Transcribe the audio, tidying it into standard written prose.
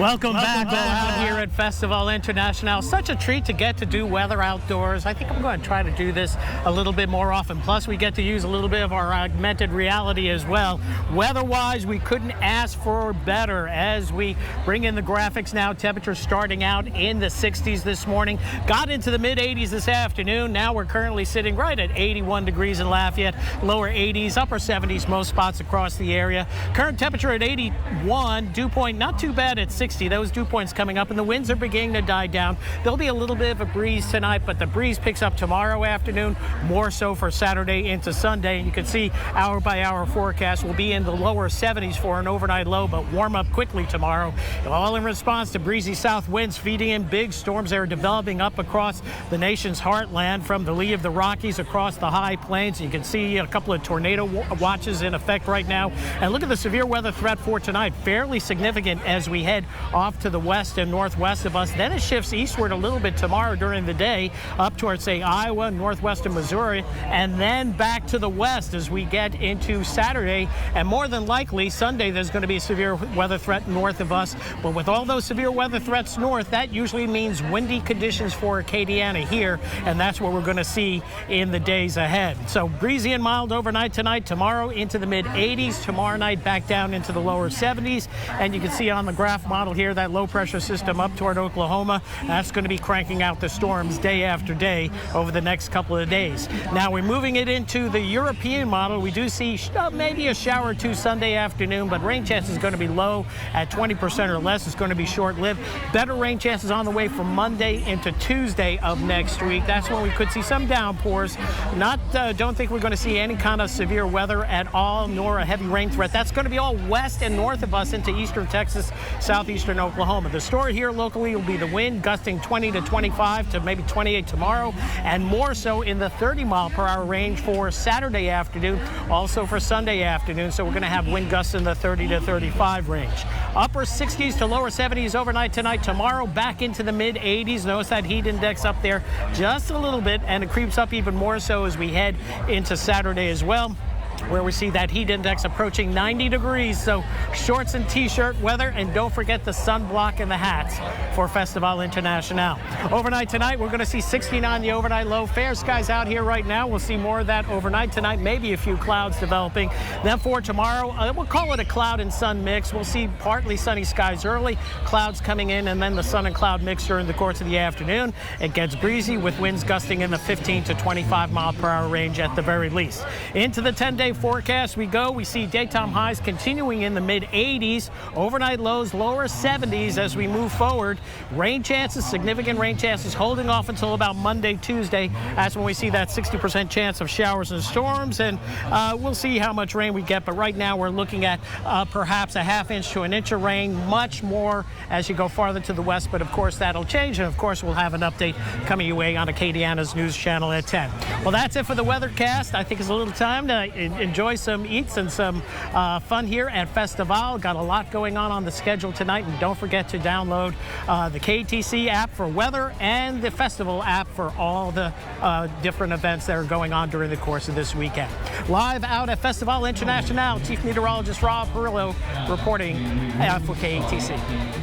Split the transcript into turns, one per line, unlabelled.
Welcome back out here at Festival International. Such a treat to get to do weather outdoors. I think I'm going to try to do this a little bit more often. Plus, we get to use a little bit of our augmented reality as well. Weather-wise, we couldn't ask for better as we bring in the graphics now. Temperatures starting out in the 60s this morning. Got into the mid-80s this afternoon. Now we're currently sitting right at 81 degrees in Lafayette. Lower 80s, upper 70s, most spots across the area. Current temperature at 81. Dew point not too bad at 60. Those dew points coming up, and the winds are beginning to die down. There'll be a little bit of a breeze tonight, but the breeze picks up tomorrow afternoon, more so for Saturday into Sunday. And you can see hour by hour forecast will be in the lower 70s for an overnight low, but warm up quickly tomorrow. All in response to breezy south winds feeding in big storms that are developing up across the nation's heartland from the lee of the Rockies across the high plains. You can see a couple of tornado watches in effect right now. And look at the severe weather threat for tonight. Fairly significant as we head off to the west and northwest of us. Then it shifts eastward a little bit tomorrow during the day up towards, say, Iowa, northwestern Missouri, and then back to the west as we get into Saturday. And more than likely, Sunday, there's going to be a severe weather threat north of us. But with all those severe weather threats north, that usually means windy conditions for Acadiana here, and that's what we're going to see in the days ahead. So breezy and mild overnight tonight, tomorrow into the mid-80s, tomorrow night back down into the lower 70s. And you can see on the graph model here that low pressure system up toward Oklahoma. That's going to be cranking out the storms day after day over the next couple of days. Now we're moving it into the European model. We do see maybe a shower or two Sunday afternoon, but rain chance is going to be low at 20% or less. It's going to be short-lived. Better rain chances on the way from Monday into Tuesday of next week. That's when we could see some downpours. Don't think we're going to see any kind of severe weather at all, nor a heavy rain threat. That's going to be all west and north of us into eastern Texas, southeastern Oklahoma. The story here locally will be the wind gusting 20 to 25 to maybe 28 tomorrow, and more so in the 30-mile-per-hour range for Saturday afternoon, also for Sunday afternoon. So we're going to have wind gusts in the 30 to 35 range. Upper 60s to lower 70s overnight tonight. Tomorrow back into the mid-80s. Notice that heat index up there just a little bit, and it creeps up even more so as we head into Saturday as well, where we see that heat index approaching 90 degrees. So shorts and t-shirt weather, and don't forget the sunblock and the hats for Festival International. Overnight tonight, we're going to see 69 the overnight low. Fair skies out here right now. We'll see more of that overnight tonight, maybe a few clouds developing. Then for tomorrow, we'll call it a cloud and sun mix. We'll see partly sunny skies early, clouds coming in, and then the sun and cloud mix during the course of the afternoon. It gets breezy with winds gusting in the 15 to 25 mile per hour range at the very least. Into the 10-day forecast we go. We see daytime highs continuing in the mid-80s, overnight lows lower 70s as we move forward. Rain chances, significant rain chances holding off until about Monday, Tuesday. That's when we see that 60% chance of showers and storms, and we'll see how much rain we get. But right now we're looking at perhaps a half inch to an inch of rain, much more as you go farther to the west. But of course that'll change, and of course we'll have an update coming your way on Acadiana's news channel at 10. Well, that's it for the weathercast. I think it's a little time to enjoy some eats and some fun here at Festival. Got a lot going on the schedule tonight, and don't forget to download the KATC app for weather and the Festival app for all the different events that are going on during the course of this weekend. Live out at Festival International, Chief Meteorologist Rob Perillo reporting for KATC.